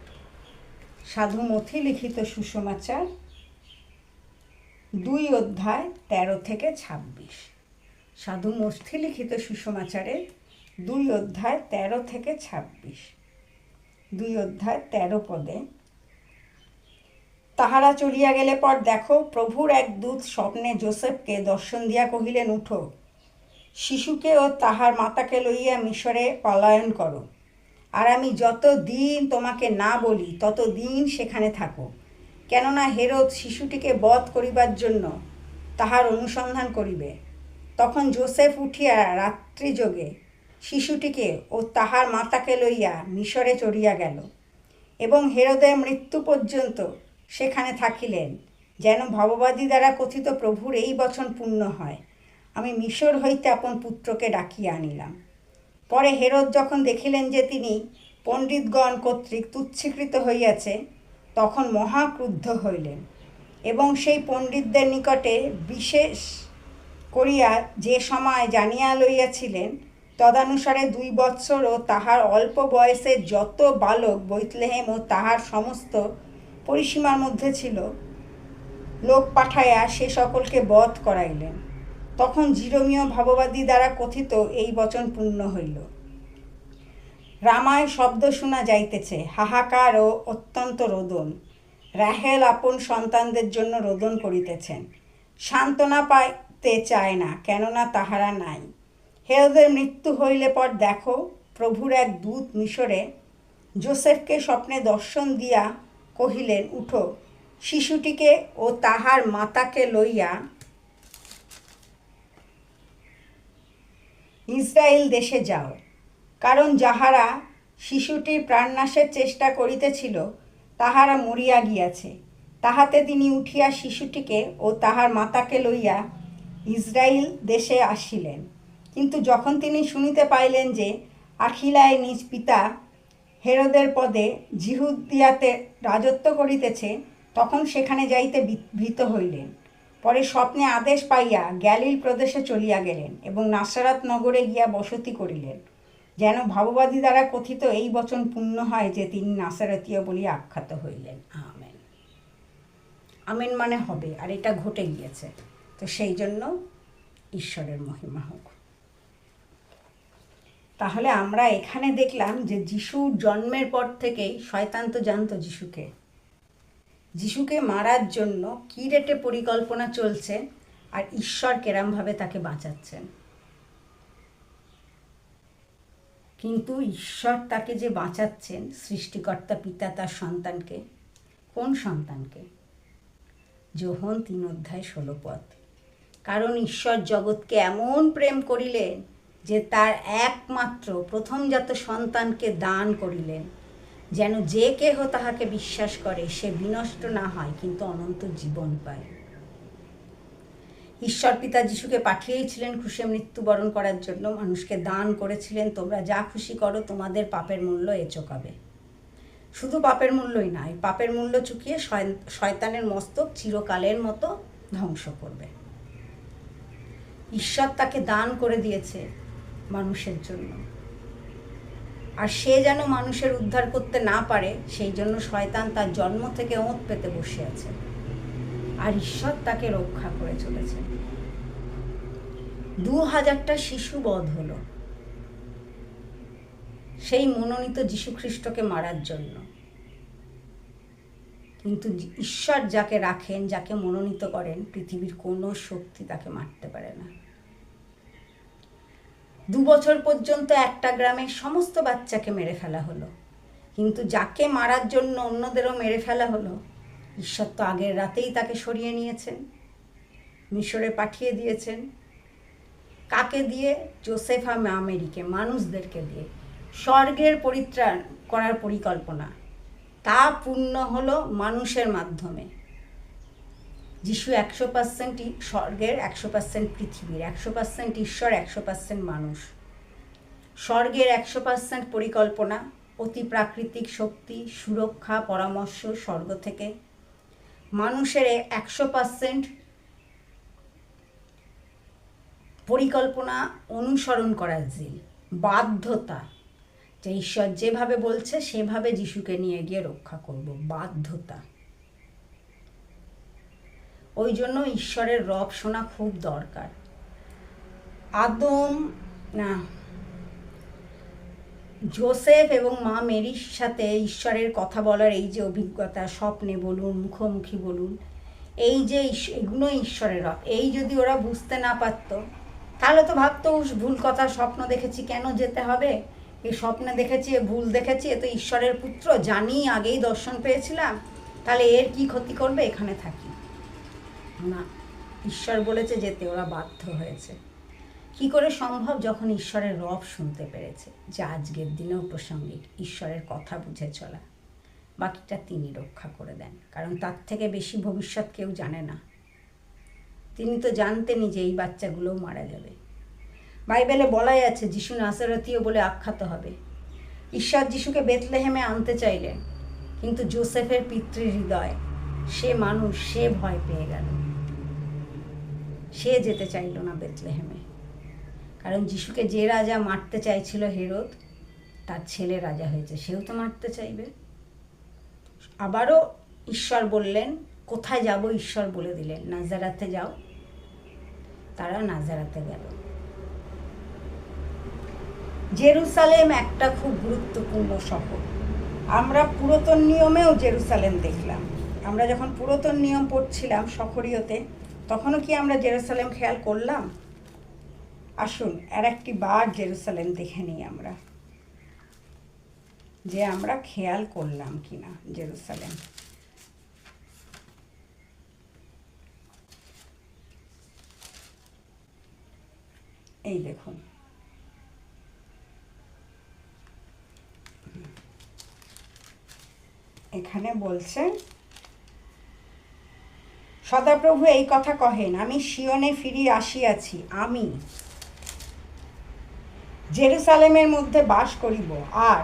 A: সাধু মথি লিখিত সুষমাচার 2 অধ্যায় 13 থেকে 26। সাধু মথি লিখিত সুষমাচারের 2 অধ্যায় 13 থেকে 26। 2 অধ্যায় 13 পদে তাহারা চলিয়া গেলে পর দেখো, প্রভুর এক দূত স্বপ্নে যোসেফকে দর্শন দিয়া কহিলেন, উঠো, শিশুকে ও তাহার মাতাকে লইয়া মিশরে পলায়ন করো, আর আমি যত দিন তোমাকে না বলি তত দিন সেখানে থাকো, কেননা হেরোদ শিশুটিকে বধ করিবার জন্য তাহার অনুসন্ধান করিবে। তখন যোসেফ উঠিয়া রাত্রিযোগে শিশুটিকে ও তাহার মাতাকে লইয়া মিশরে চড়িয়া গেল, এবং হেরোদের মৃত্যু পর্যন্ত সেখানে থাকিলেন, যেন ভববাদী দ্বারা কথিত প্রভুর এই বচন পূর্ণ হয়, আমি মিশর হইতে আপন পুত্রকে ডাকিয়া আনিলাম। পরে হেরোদ যখন দেখিলেন যে তিনি পণ্ডিতগণ কর্তৃক তুচ্ছীকৃত হইয়াছে, তখন মহাক্রুদ্ধ হইলেন, এবং সেই পণ্ডিতদের নিকটে বিশেষ করিয়া যে সময় জানিয়া লইয়াছিলেন, তদানুসারে 2 বৎসর ও তাহার অল্প বয়সের যত বালক বৈতলেহেম ও তাহার সমস্ত পরিসীমার মধ্যে ছিল, লোক পাঠাইয়া সে সকলকে বধ করাইলেন। তখন জিরোমীয় ভাববাদী দ্বারা কথিত এই বচন পূর্ণ হইল, রামায় শব্দ শোনা যাইতেছে, হাহাকার ও অত্যন্ত রোদন। রাহেল আপন সন্তানদের জন্য রোদন করিতেছেন, সান্ত্বনা পাইতে চায় না, কেননা তাহারা নাই। হেরোদের মৃত্যু হইলে পর দেখো, প্রভুর এক দূত মিশরে যোসেফকে স্বপ্নে দর্শন দিয়া কহিলেন, উঠো, শিশুটিকে ও তাহার মাতাকে লইয়া ইসরায়েল দেশে যাও, কারণ যাহারা শিশুটির প্রাণনাশের চেষ্টা করিতেছিল তাহারা মরিয়া গিয়াছে। তাহাতে তিনি উঠিয়া শিশুটিকে ও তাহার মাতাকে লইয়া ইসরায়েল দেশে আসিলেন। কিন্তু যখন তিনি শুনিতে পাইলেন যে আখিলায় নিজ পিতা হেরোদের পদে জিহুদিয়াতে রাজত্ব করিতেছে, তখন সেখানে যাইতে ভীত হইলেন। পরে স্বপ্নে আদেশ পাইয়া গ্যালিল প্রদেশে চলিয়া গেলেন, এবং নাসরাত নগরে গিয়া বসতি করিলেন, যেন ভাববাদী দ্বারা কথিত এই বচন পূর্ণ হয় যে তিনি নাসরাতীয় বলিয়া আখ্যাত হইলেন। আমেন। আমেন মানে হবে, আর এটা ঘটে গিয়েছে, তো সেই জন্য ঈশ্বরের মহিমা হোক। তাহলে আমরা এখানে দেখলাম যে যিশুর জন্মের পর থেকেই শয়তান তো জানতো যিশুকে মারার জন্য কী রেটে পরিকল্পনা চলছে, আর ঈশ্বর কেরমভাবে তাকে বাঁচাচ্ছেন। কিন্তু ঈশ্বর তাকে যে বাঁচাচ্ছেন, সৃষ্টিকর্তা পিতা তার সন্তানকে, কোন সন্তানকে? যোহন 3:16। কারণ ঈশ্বর জগৎকে এমন প্রেম করিলেন যে তার একমাত্র প্রথমজাত সন্তানকে দান করিলেন, যেন যে কেহ তাহাকে বিশ্বাস করে সে বিনষ্ট না হয়, কিন্তু অনন্ত জীবন পায়। ঈশ্বর পিতা যিশুকে পাঠিয়েছিলেন ক্রুশে মৃত্যুবরণ করার জন্য, মানুষকে দান করেছিলেন, তোমরা যা খুশি করো, তোমাদের পাপের মূল্য এ চোকাবে। শুধু পাপের মূল্যই নয়, পাপের মূল্য চুকিয়ে শয়তানের মস্তক চিরকালের মতো ধ্বংস করবে। ঈশ্বর তাকে দান করে দিয়েছে মানুষের জন্য, আর সে যেন মানুষের উদ্ধার করতে না পারে, সেই জন্য শয়তান তার জন্ম থেকে ওঁত পেতে বসে আছে, আর ঈশ্বর তাকে রক্ষা করে চলেছেন। 2000টা শিশু বধ হলো সেই মনোনীত যীশুখ্রিস্টকে মারার জন্য, কিন্তু ঈশ্বর যাকে রাখেন, যাকে মনোনীত করেন, পৃথিবীর কোনো শক্তি তাকে মারতে পারে না। 2 বছর পর্যন্ত একটা গ্রামের সমস্ত বাচ্চাকে মেরে ফেলা হলো, কিন্তু যাকে মারার জন্য অন্যদেরও মেরে ফেলা হলো, ঈশ্বর তো আগের রাতেই তাকে সরিয়ে নিয়েছেন, মিশরে পাঠিয়ে দিয়েছেন। কাকে দিয়ে? যোসেফ আমেরিকে, মানুষদেরকে দিয়ে। স্বর্গের পরিত্রাণ করার পরিকল্পনা তা পূর্ণ হলো মানুষের মাধ্যমে। যিশু 100% স্বর্গের, 100% পৃথিবীর, 100% ঈশ্বর, 100% মানুষ। স্বর্গের 100% পরিকল্পনা, অতি প্রাকৃতিক শক্তি, সুরক্ষা, পরামর্শ স্বর্গ থেকে। মানুষের 100% পরিকল্পনা অনুসরণ করার জিল, বাধ্যতা, যে ঈশ্বর যেভাবে বলছে সেভাবে যিশুকে নিয়ে গিয়ে রক্ষা করব, বাধ্যতা। ওই জন্য ঈশ্বরের রব শোনা খুব দরকার। জোসেফ এবং মা মেরির সাথে ঈশ্বরের কথা বলার এই যে অভিজ্ঞতা, স্বপ্নে বলুন, মুখোমুখি বলুন, এই যে এগুলো ঈশ্বরের রব, এই যদি ওরা বুঝতে না পারতো তাহলে তো ভাবতো ভুল কথা, স্বপ্ন দেখেছি কেন যেতে হবে, এই স্বপ্নে দেখেছি, ভুল দেখেছি, এ তো ঈশ্বরের পুত্র, জানি আগেই দর্শন পেয়েছিলাম, তাহলে এর কি ক্ষতি করবে, এখানে থাকি না। ঈশ্বর বলেছে যেতে, ওরা বাধ্য হয়েছে। কি করে সম্ভব? যখন ঈশ্বরের রব শুনতে পেরেছে, যা আজকের দিনেও প্রাসঙ্গিক, ঈশ্বরের কথা বুঝে চলা। বাকিটা তিনি রক্ষা করে দেন, কারণ তার থেকে বেশি ভবিষ্যৎ কেউ জানে না। তিনি তো জানতেনই যে এই বাচ্চাগুলোও মারা যাবে। বাইবেলে বলাই আছে যিশু নাজারেথীয় বলে আখ্যাত হবে। ঈশ্বর যিশুকে বেথলেহেমে আনতে চাইলেন, কিন্তু জোসেফের পিতৃহৃদয়, সে মানুষ, সে ভয় পেয়ে গেল, সে যেতে চাইল না বেথলেহেমে। কারণ যিশুকে যে রাজা মারতে চাইছিল হেরোদ, তার ছেলে রাজা হয়েছে, সেও তো মারতে চাইবে। আবারও ঈশ্বর বললেন, কোথায় যাব ঈশ্বর বলে দিলেন, নাজারাতে যাও। তারা নাজারাতে গেল। জেরুসালেম একটা খুব গুরুত্বপূর্ণ শহর। আমরা পুরাতন নিয়মেও জেরুসালেম দেখলাম। আমরা যখন পুরাতন নিয়ম পড়ছিলাম সখরীয়তে, তখনও কি আমরা জেরুসালেম খেয়াল করলাম? আসুন আর একটি বার জেরুসালেম দেখে নিই আমরা, যে আমরা খেয়াল করলাম কিনা জেরুসালেম। এই দেখুন, এখানে বলছে, সদাপ্রভু এই কথা কহেন, আমি সিয়নে ফিরিয়া আসিয়াছি, আমি জেরুসালেমের মধ্যে বাস করিব, আর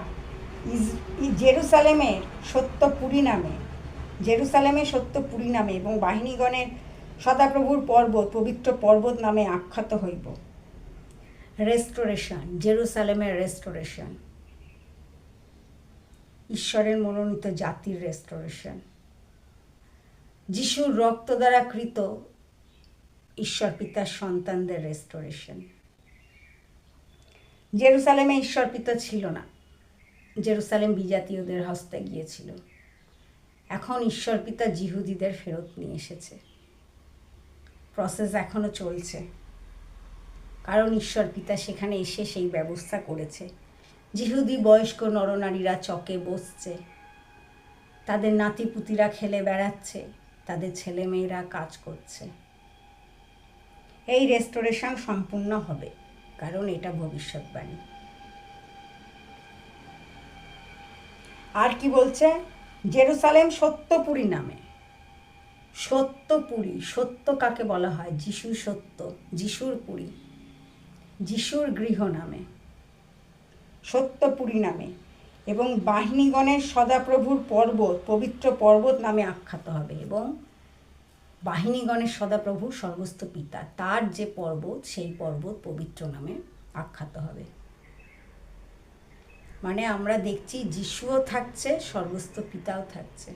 A: জেরুসালেমের সত্যপুরী নামে, জেরুসালেমের সত্যপুরী নামে এবং বাহিনীগণের সদাপ্রভুর পর্বত, পবিত্র পর্বত নামে আখ্যাত হইব। রেস্টোরেশন, জেরুসালেমের রেস্টোরেশন, ঈশ্বরের মনোনীত জাতির রেস্টোরেশন, যিশুর রক্ত দ্বারা কৃত ঈশ্বর পিতার সন্তানদের রেস্টোরেশন। জেরুসালেমে ঈশ্বর পিতা ছিল না, জেরুসালেম বিজাতীয়দের হস্তে গিয়েছিল। এখন ঈশ্বর পিতা জিহুদিদের ফেরত নিয়ে এসেছে। প্রসেস এখনো চলছে, কারণ ঈশ্বর পিতা সেখানে এসে সেই ব্যবস্থা করেছে। জিহুদি বয়স্ক নরনারীরা চকে বসছে, তাদের নাতিপুতিরা খেলে বেড়াচ্ছে, তাদের ছেলেমেয়েরা কাজ করছে। এই রেস্টোরেশন সম্পূর্ণ হবে, কারণ এটা ভবিষ্যৎবাণী। আর কি বলছে? জেরুসালেম সত্যপুরী নামে। সত্যপুরী, সত্য কাকে বলা হয়? যিশু সত্য, যিশুর পুরী, যিশুর গৃহ নামে, সত্যপুরী নামে এবং বাহিনীগণের সদাপ্রভুর পর্বত, পবিত্র পর্বত নামে আখ্যাত হবে। এবং বাহিনীগণের সদাপ্রভু সর্বস্ত পিতা, তার যে পর্বত, সেই পর্বত পবিত্র নামে আখ্যাত হবে। মানে আমরা দেখছি যিশুও থাকছে, সর্বস্ত পিতাও থাকছে।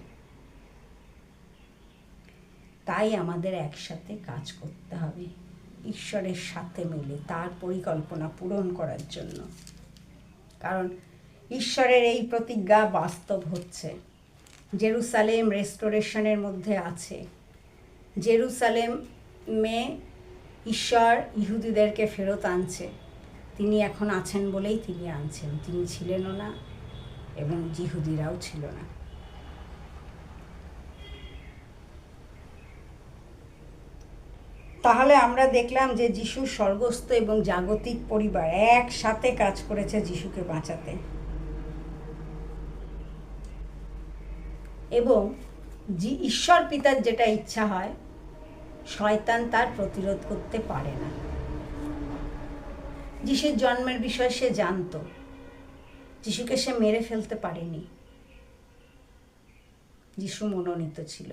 A: তাই আমাদের একসাথে কাজ করতে হবে ঈশ্বরের সাথে মিলে, তার পরিকল্পনা পূরণ করার জন্য। কারণ ঈশ্বরের এই প্রতিজ্ঞা বাস্তব হচ্ছে। জেরুসালেম রেস্টোরেশনের মধ্যে আছে। জেরুসালেমে ঈশ্বর ইহুদিদেরকে ফেরত আনছে। তিনি এখন আছেন বলেই তিনি আনছেন, তিনি ছিলেনও না এবং জিহুদিরাও ছিল না। তাহলে আমরা দেখলাম যে যিশু স্বর্গস্থ এবং জাগতিক পরিবার একসাথে কাজ করেছে যিশুকে বাঁচাতে, এবং ঈশ্বর পিতার যেটা ইচ্ছা হয় শয়তান তার প্রতিরোধ করতে পারে না। যিশুর জন্মের বিষয়ে সে জানতো, যিশুকে সে মেরে ফেলতে পারেনি। যিশু মনোনীত ছিল।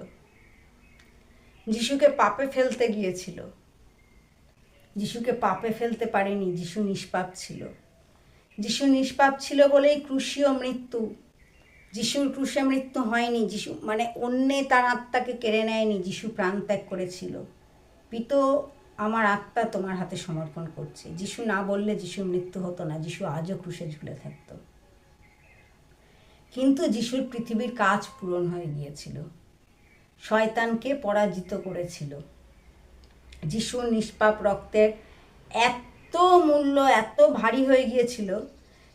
A: যিশুকে পাপে ফেলতে গিয়েছিল, যিশুকে পাপে ফেলতে পারেনি। যিশু নিষ্পাপ ছিল। যিশু নিষ্পাপ ছিল বলেই ক্রুশীয় মৃত্যু। যিশুর ক্রুশে মৃত্যু হয়নি, যিশু মানে অন্যে তার আত্মাকে কেড়ে নেয়নি। যিশু প্রাণ ত্যাগ করেছিল, পিতো আমার আত্মা তোমার হাতে সমর্পণ করছে। যিশু না বললে যিশুর মৃত্যু হতো না, যিশু আজও ক্রুশে ঝুলে থাকতো। কিন্তু যিশুর পৃথিবীর কাজ পূরণ হয়ে গিয়েছিল, শয়তানকে পরাজিত করেছিল। যিশুর নিষ্পাপ রক্তের এত মূল্য এত ভারী হয়ে গিয়েছিল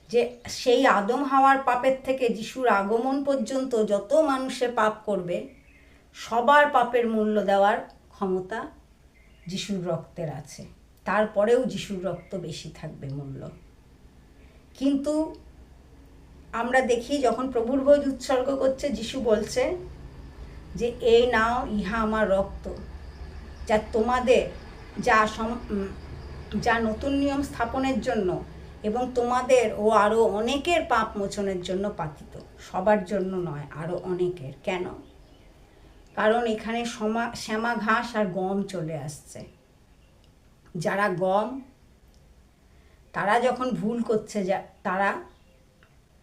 A: যে সেই আদম হাওয়ার পাপের থেকে যিশুর আগমন পর্যন্ত যত মানুষে পাপ করবে সবার পাপের মূল্য দেওয়ার ক্ষমতা যিশুর রক্তের আছে। তারপরেও যিশুর রক্ত বেশি থাকবে মূল্য। কিন্তু আমরা দেখি যখন প্রভুর ভোজ উৎসর্গ করছে, যিশু বলছে যে এই নাও, ইহা আমার রক্ত, যা তোমাদের যা নতুন নিয়ম স্থাপনের জন্য এবং তোমাদের ও আরও অনেকের পাপ মোচনের জন্য পাতিত। সবার জন্য নয়, আরও অনেকের। কেন? কারণ এখানে শ্যামা ঘাস আর গম চলে আসছে। যারা গম, তারা যখন ভুল করছে,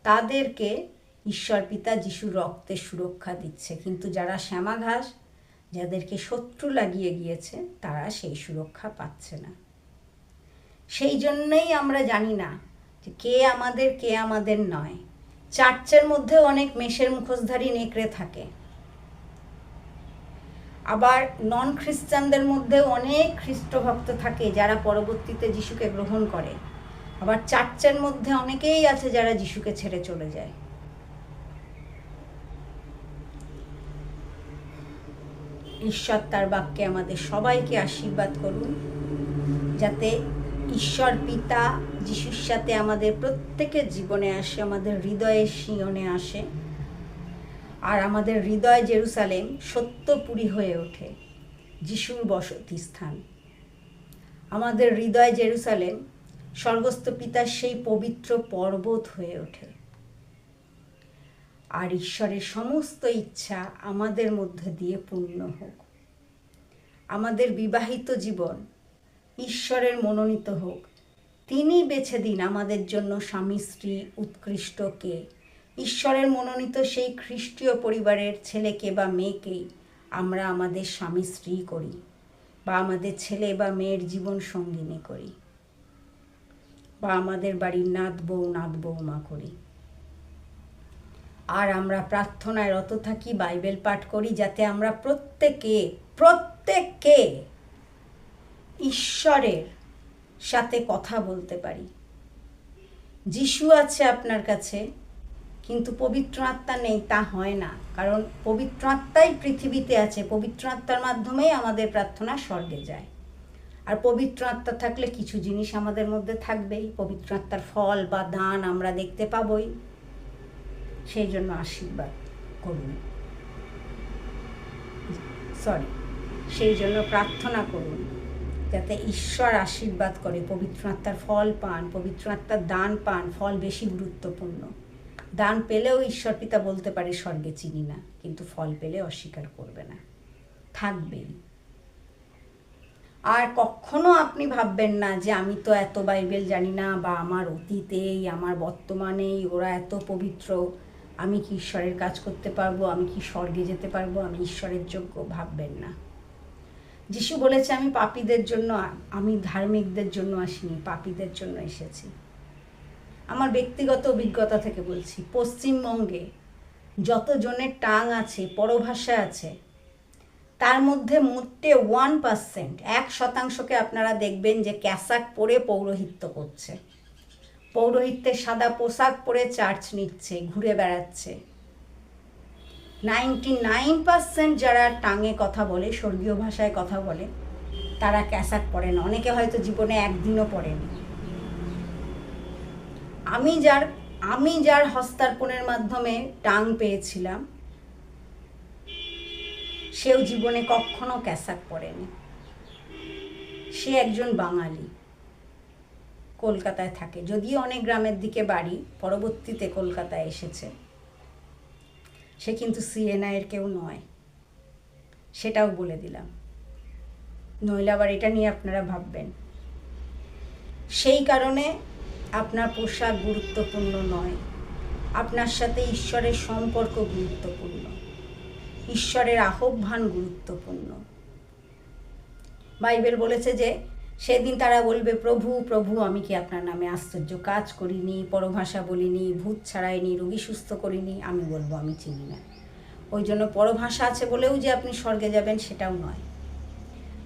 A: তাদেরকে ঈশ্বর পিতা যিশুর রক্তের সুরক্ষা দিচ্ছে। কিন্তু যারা শ্যামা ঘাস, যাদেরকে শত্রু লাগিয়ে গিয়েছে, তারা সেই সুরক্ষা পাচ্ছে না। সেই জন্যই আমরা জানি না যে কে আমাদের নয়। চার্চের মধ্যে অনেক মেষের মুখোশধারী নেকড়ে থাকে, আবার নন খ্রিস্টানদের মধ্যে অনেক খ্রিস্টভক্ত থাকে যারা পরবর্তীতে যিশুকে গ্রহণ করে। আবার চার্চের মধ্যে অনেকেই আছে যারা যিশুকে ছেড়ে চলে যায়। ঈশ্বর তার বাক্যে আমাদের সবাইকে আশীর্বাদ করুন, যাতে ঈশ্বর পিতা যিশুর সাথে আমাদের প্রত্যেকের জীবনে আসে, আমাদের হৃদয়ের শিয়নে আসে, আর আমাদের হৃদয় জেরুসালেম সত্যপুরী হয়ে ওঠে, যিশুর বসতি স্থান। আমাদের হৃদয় জেরুসালেম স্বর্গস্থ পিতার সেই পবিত্র পর্বত হয়ে ওঠে, আর ঈশ্বরের সমস্ত ইচ্ছা আমাদের মধ্যে দিয়ে পূর্ণ হোক। আমাদের বিবাহিত জীবন ঈশ্বরের মনোনীত হোক। তিনি বেছে দিন আমাদের জন্য স্বামী স্ত্রী উৎকৃষ্ট কে। ঈশ্বরের মনোনীত সেই খ্রিস্টীয় পরিবারের ছেলেকে বা মেয়েকেই আমরা আমাদের স্বামী স্ত্রী করি, বা আমাদের ছেলে বা মেয়ের জীবন সঙ্গিনী করি, বা আমাদের বাড়ির নাত বৌমা করি। আর আমরা প্রার্থনায় রত থাকি, বাইবেল পাঠ করি, যাতে আমরা প্রত্যেককে ঈশ্বরের সাথে কথা বলতে পারি। যিশু আছে আপনার কাছে, কিন্তু পবিত্র আত্মা নেই, তা হয় না। কারণ পবিত্র আত্মাই পৃথিবীতে আছে, পবিত্র আত্মার মাধ্যমেই আমাদের প্রার্থনা স্বর্গে যায়। আর পবিত্র আত্মা থাকলে কিছু জিনিস আমাদের মধ্যে থাকবেই, পবিত্র আত্মার ফল বা দান আমরা দেখতে পাবই। সেই জন্য আশীর্বাদ করুন, সেই জন্য প্রার্থনা করুন, যাতে ঈশ্বর আশীর্বাদ করে, পবিত্র আত্মার ফল পান, পবিত্র আত্মার দান পান। ফল বেশি গুরুত্বপূর্ণ। দান পেলেও ঈশ্বর পিতা বলতে পারে স্বর্গে চিনি না, কিন্তু ফল পেলে অস্বীকার করবে না, থাকবেই। আর কখনো আপনি ভাববেন না যে আমি তো এত বাইবেল জানি না, বা আমার অতীতেই আমার বর্তমানেই ওরা এত পবিত্র, আমি কি ঈশ্বরের কাজ করতে পারবো, আমি কি স্বর্গে যেতে পারবো, আমি ঈশ্বরের যোগ্য। ভাববেন না। যিশু বলেছে আমি পাপীদের জন্য, আমি ধার্মিকদের জন্য আসিনি, পাপীদের জন্য এসেছি। আমার ব্যক্তিগত অভিজ্ঞতা থেকে বলছি, পশ্চিমবঙ্গে যতজনের টাং আছে, পরভাষা আছে, তার মধ্যে মোটে 1%, 1%কে আপনারা দেখবেন যে ক্যাসাক পরে পৌরোহিত্য করছে, পৌরোহিত্যের সাদা পোশাক পরে চার্চ নিচ্ছে, ঘুরে বেড়াচ্ছে। 99% যারা টাঙে কথা বলে, স্বর্গীয় ভাষায় কথা বলে, তারা ক্যাসাক পরে না। অনেকে হয়তো জীবনে একদিনও পড়েনি। আমি যার হস্তার্পণের মাধ্যমে টাং পেয়েছিলাম, সেও জীবনে কখনো ক্যাসাক পরেনি। সে একজন বাঙালি, কলকাতায় থাকে, যদিও অনেক গ্রামের দিকে বাড়ি, পরবর্তীতে কলকাতায় এসেছে। সে কিন্তু সিএনআইয়ের কেউ নয়, সেটাও বলে দিলাম, নইলে আবার এটা নিয়ে আপনারা ভাববেন। সেই কারণে আপনার পোশাক গুরুত্বপূর্ণ নয়, আপনার সাথে ঈশ্বরের সম্পর্ক গুরুত্বপূর্ণ, ঈশ্বরের আহ্বান গুরুত্বপূর্ণ। বাইবেল বলেছে যে সেদিন তারা বলবে, প্রভু প্রভু, আমি কি আপনার নামে আশ্চর্য কাজ করিনি, পরভাষা বলিনি, ভূত ছাড়াইনি, রোগী সুস্থ করিনি? আমি বলবো, আমি চিনি না। ওই জন্য পরভাষা আছে বলেও যে আপনি স্বর্গে যাবেন সেটাও নয়,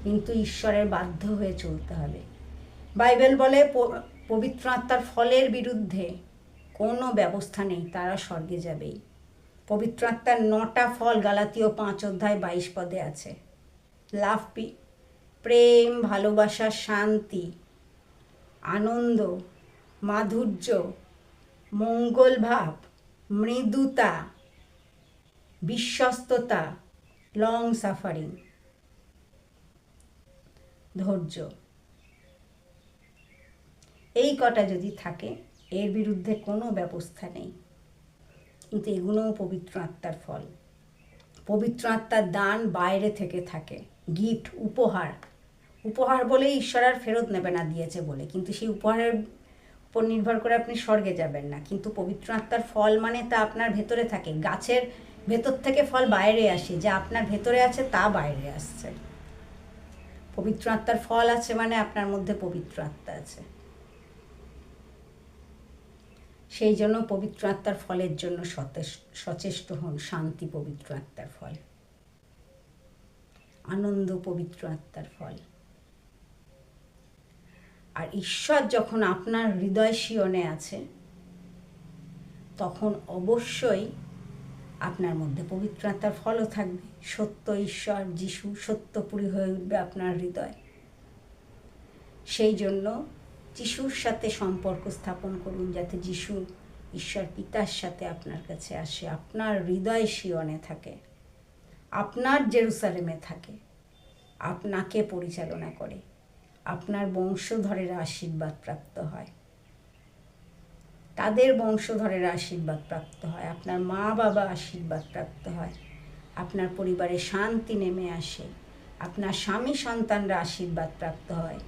A: কিন্তু ঈশ্বরের বাধ্য হয়ে চলতে হবে। বাইবেল বলে পবিত্র আত্মার ফলের বিরুদ্ধে কোনো ব্যবস্থা নেই, তারা স্বর্গে যাবেই। পবিত্র আত্মার 9টা ফল গালাতীয় 5:22 আছে। লাভ, প্রেম, ভালোবাসা, শান্তি, আনন্দ, মাধুর্য, মঙ্গল ভাব, মৃদুতা, বিশ্বস্ততা, লং সাফারিং, ধৈর্য। এই কটা যদি থাকে, এর বিরুদ্ধে কোনো ব্যবস্থা নেই। কিন্তু এগুলোও পবিত্র আত্মার ফল। পবিত্র আত্মার দান বাইরে থেকে থাকে, গিফট, উপহার। উপহার বলেই ঈশ্বর আর ফেরত নেবে না দিয়েছে বলে, কিন্তু সেই উপহারের উপর নির্ভর করে আপনি স্বর্গে যাবেন না। কিন্তু পবিত্র আত্মার ফল মানে তা আপনার ভেতরে থাকে। গাছের ভেতর থেকে ফল বাইরে আসে, যা আপনার ভেতরে আছে তা বাইরে আসছে। পবিত্র আত্মার ফল আছে মানে আপনার মধ্যে পবিত্র আত্মা আছে। সেই জন্য পবিত্র আত্মার ফলের জন্য সচেষ্ট হন। শান্তি পবিত্র আত্মার ফল, আনন্দ পবিত্র আত্মার ফল। আর ঈশ্বর যখন আপনার হৃদয় শিয়নে আছে, তখন অবশ্যই আপনার মধ্যে পবিত্র আত্মার ফলও থাকবে। সত্য ঈশ্বর যিশু সত্যপুরী হয়ে উঠবে আপনার হৃদয়। সেই জন্য যিশুর সাথে সম্পর্ক স্থাপন করুন, যাতে যিশু ঈশ্বর পিতার সাথে আপনার কাছে আসে, আপনার হৃদয় শিয়নে থাকে, আপনার জেরুসালেমে থাকে, আপনাকে পরিচালনা করে, আপনার বংশধরেরা আশীর্বাদ প্রাপ্ত হয়, তাদের বংশধরেরা আশীর্বাদ প্রাপ্ত হয়, আপনার মা বাবা আশীর্বাদ প্রাপ্ত হয়, আপনার পরিবারে শান্তি নেমে আসে, আপনার স্বামী সন্তানরা আশীর্বাদ প্রাপ্ত হয়,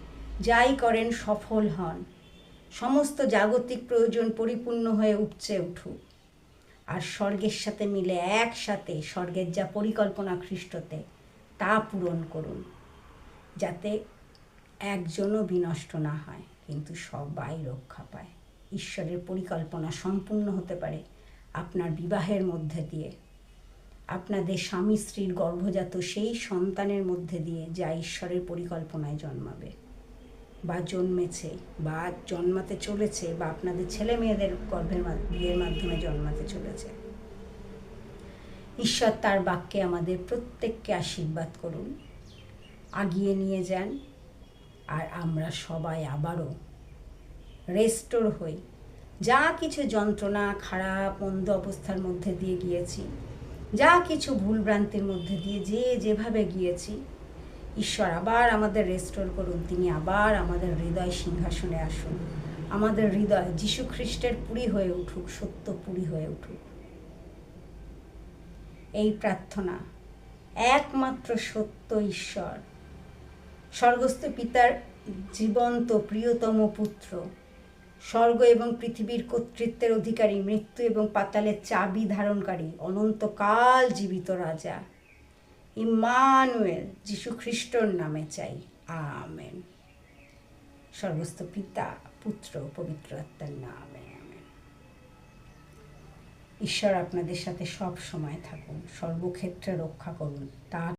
A: যাই করেন সফল হন, সমস্ত জাগতিক প্রয়োজন পরিপূর্ণ হয়ে উপচে উঠুক, আর স্বর্গের সাথে মিলে একসাথে স্বর্গের যা পরিকল্পনা খ্রিস্টতে তা পূরণ করুন, যাতে একজনও বিনষ্ট না হয়, কিন্তু সবাই রক্ষা পায়। ঈশ্বরের পরিকল্পনা সম্পূর্ণ হতে পারে আপনার বিবাহের মধ্যে দিয়ে, আপনাদের স্বামী স্ত্রীর গর্ভজাত সেই সন্তানের মধ্যে দিয়ে, যা ঈশ্বরের পরিকল্পনায় জন্মাবে বা জন্মেছে বা জন্মাতে চলেছে, বা আপনাদের ছেলে মেয়েদের বিয়ের মাধ্যমে জন্মাতে চলেছে। ঈশ্বর তার বাক্যে আমাদের প্রত্যেককে আশীর্বাদ করুন, আগিয়ে নিয়ে যান, আর আমরা সবাই আবারও রেস্টোর হই। যা কিছু যন্ত্রণা, খারাপ মন্দ অবস্থার মধ্যে দিয়ে গিয়েছি, যা কিছু ভুলভ্রান্তির মধ্যে দিয়ে যেভাবে গিয়েছি, ঈশ্বর আবার আমাদের রেস্টোর করুন। তিনি আবার আমাদের হৃদয় সিংহাসনে আসুন, আমাদের হৃদয় যীশু খ্রিস্টের পুরী হয়ে উঠুক, সত্য পুরী হয়ে উঠুক। এই প্রার্থনা একমাত্র সত্য ঈশ্বর, স্বর্গস্থ পিতার জীবন্ত প্রিয়তম পুত্র, স্বর্গ এবং পৃথিবীর কর্তৃত্বের অধিকারী, মৃত্যু এবং পাতালের চাবি ধারণকারী, অনন্তকাল জীবিত রাজা ইম্মানুয়েল যীশু খ্রিস্টর নামে চাই, আমেন। স্বর্গস্থ পিতা, পুত্র, পবিত্র আত্মার নামে, আমেন। ঈশ্বর আপনাদের সাথে সব সময় থাকুন, সর্বক্ষেত্রে রক্ষা করুন, তার